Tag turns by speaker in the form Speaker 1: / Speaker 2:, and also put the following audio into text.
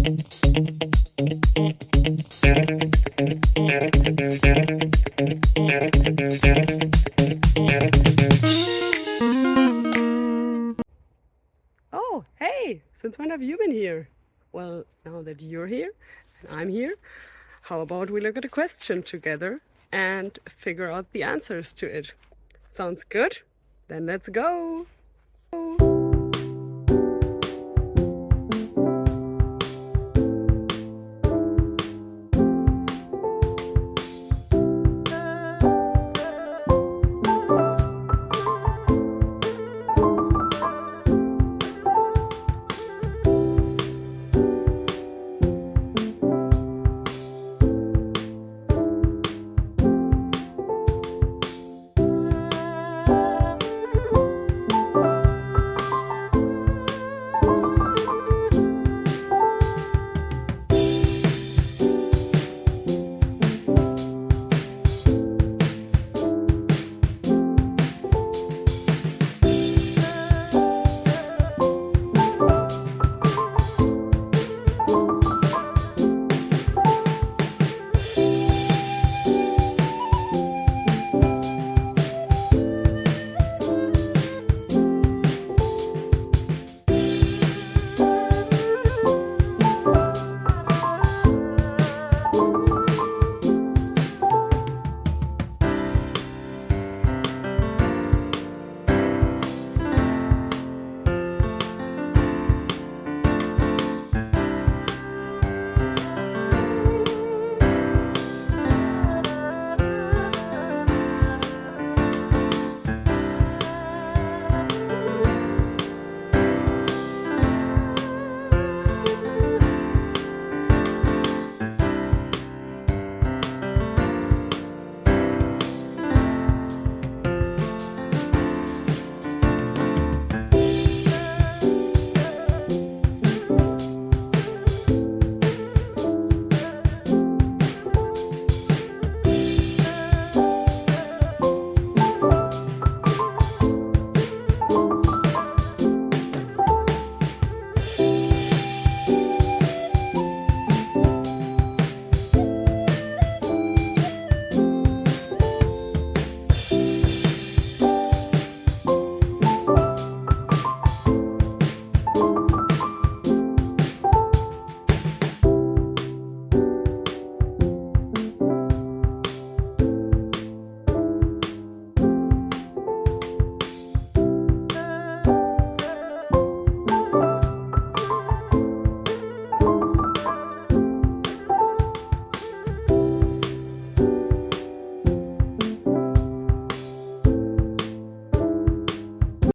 Speaker 1: Oh, hey, since when have you been here? Well, now that you're here and I'm here, how about we look at a question together and figure out the answers to it? Sounds good? Then let's go!